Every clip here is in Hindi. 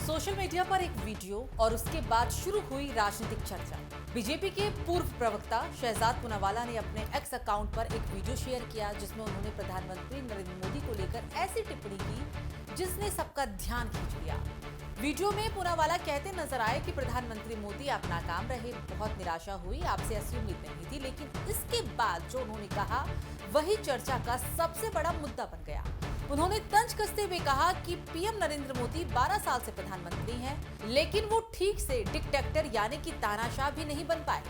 सोशल मीडिया पर एक वीडियो और उसके बाद शुरू हुई राजनीतिक चर्चा। बीजेपी के पूर्व प्रवक्ता शहजाद पूनावाला ने अपने एक्स अकाउंट पर एक वीडियो शेयर किया जिसमें उन्होंने प्रधानमंत्री नरेंद्र मोदी को लेकर ऐसी टिप्पणी की जिसने सबका ध्यान खींच लिया। वीडियो में पूनावाला कहते नजर आए कि प्रधानमंत्री मोदी आप नाकाम रहे, बहुत निराशा हुई, आपसे ऐसी उम्मीद नहीं थी। लेकिन इसके बाद जो उन्होंने कहा वही चर्चा का सबसे बड़ा मुद्दा बन गया। उन्होंने तंज कसते हुए कहा कि पीएम नरेंद्र मोदी 12 साल से प्रधानमंत्री हैं, लेकिन वो ठीक से डिक्टेटर यानी कि तानाशाह भी नहीं बन पाए।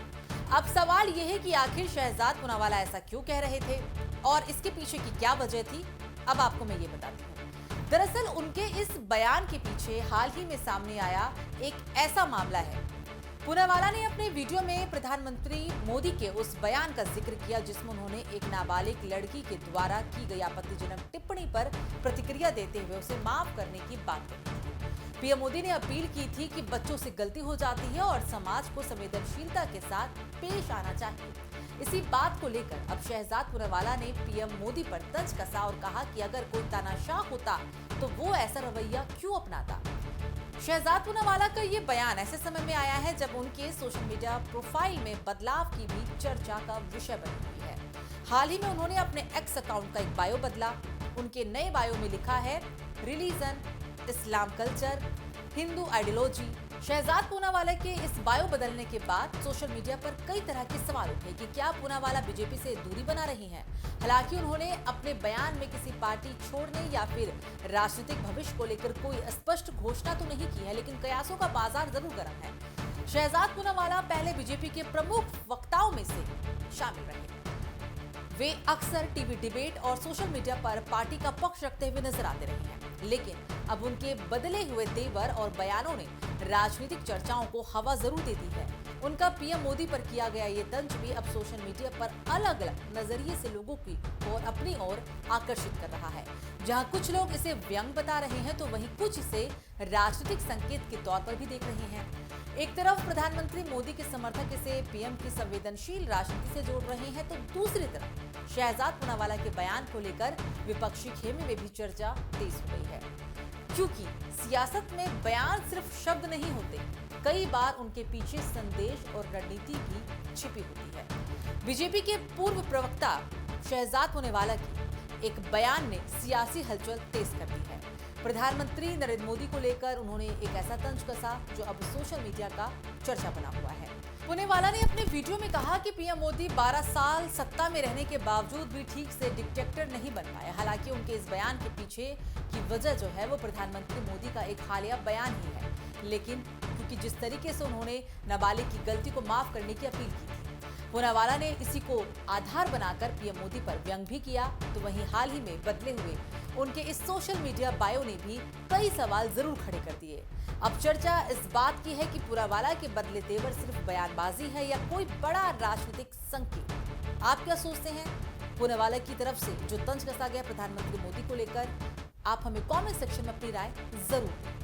अब सवाल ये है कि आखिर शहजाद पूनावाला ऐसा क्यों कह रहे थे और इसके पीछे की क्या वजह थी। अब आपको मैं ये बताती हूँ। दरअसल उनके इस बयान के पीछे हाल ही में सामने आया एक ऐसा मामला है। पूनावाला ने अपने वीडियो में प्रधानमंत्री मोदी के उस बयान का जिक्र किया जिसमें उन्होंने एक नाबालिग लड़की के द्वारा की गई आपत्तिजनक टिप्पणी पर प्रतिक्रिया देते हुए उसे माफ करने की बात कही। पीएम मोदी ने अपील की थी कि बच्चों से गलती हो जाती है और समाज को संवेदनशीलता के साथ पेश आना चाहिए। इसी बात को लेकर अब शहजाद पूनावाला ने पीएम मोदी पर तंज कसा और कहा कि अगर कोई तानाशाह होता तो वो ऐसा रवैया क्यों अपनाता। शहजाद पूनावाला का ये बयान ऐसे समय में आया है जब उनके सोशल मीडिया प्रोफाइल में बदलाव की भी चर्चा का विषय बनी हुई है। हाल ही में उन्होंने अपने एक्स अकाउंट का एक बायो बदला। उनके नए बायो में लिखा है रिलीजन, इस्लाम कल्चर, हिंदू आइडियोलॉजी। शहजाद पूनावाला के इस बायो बदलने के बाद सोशल मीडिया पर कई तरह के सवाल उठे कि क्या पूनावाला बीजेपी से दूरी बना रही हैं। हालांकि उन्होंने अपने बयान में किसी पार्टी छोड़ने या फिर राजनीतिक भविष्य को लेकर कोई स्पष्ट घोषणा तो नहीं की है, लेकिन कयासों का बाजार जरूर गर्म है। शहजाद पूनावाला पहले बीजेपी के प्रमुख वक्ताओं में से शामिल रहे। वे अक्सर टीवी डिबेट और सोशल मीडिया पर पार्टी का पक्ष रखते हुए नजर आते रहे हैं, लेकिन अब उनके बदले हुए तेवर और बयानों ने राजनीतिक चर्चाओं को हवा जरूर दे दी है। उनका पीएम मोदी पर किया गया ये तंज भी अब सोशल मीडिया पर अलग अलग नजरिए से लोगों की और अपनी ओर आकर्षित कर रहा है। जहां कुछ लोग इसे व्यंग बता रहे हैं तो वहीं कुछ इसे राजनीतिक संकेत के तौर पर भी देख रहे हैं। एक तरफ प्रधानमंत्री मोदी के समर्थक इसे पीएम की संवेदनशील राजनीति से जोड़ रहे हैं, तो दूसरी तरफ शहजाद पूनावाला के बयान को लेकर विपक्षी खेमे में भी चर्चा तेज हो गई है, क्योंकि सियासत में बयान सिर्फ शब्द नहीं होते, कई बार उनके पीछे संदेश और रणनीति भी छिपी होती है। बीजेपी के पूर्व प्रवक्ता शहजाद पूनावाला की एक बयान ने सियासी हलचल तेज कर दी है। प्रधानमंत्री नरेंद्र मोदी को लेकर उन्होंने एक ऐसा तंज कसा जो अब सोशल मीडिया का चर्चा बना हुआ है। पूनावाला ने अपने वीडियो में कहा कि पीएम मोदी 12 साल सत्ता में रहने के बावजूद भी ठीक से डिक्टेटर नहीं बन पाए। हालांकि उनके इस बयान के पीछे की वजह जो है वो प्रधानमंत्री मोदी का एक हालिया बयान ही है, लेकिन क्योंकि जिस तरीके से उन्होंने नाबालिग की गलती को माफ करने की अपील की थी, पूनावाला ने इसी को आधार बनाकर पीएम मोदी पर व्यंग भी किया। तो वहीं हाल ही में बदले हुए उनके इस सोशल मीडिया बायो ने भी कई सवाल जरूर खड़े कर दिए। अब चर्चा इस बात की है कि पूनावाला के बदले तेवर सिर्फ बयानबाजी है या कोई बड़ा राजनीतिक संकेत। आप क्या सोचते हैं? पूनावाला की तरफ से जो तंज कसा गया प्रधानमंत्री मोदी को लेकर, आप हमें कमेंट सेक्शन में अपनी राय जरूर दें।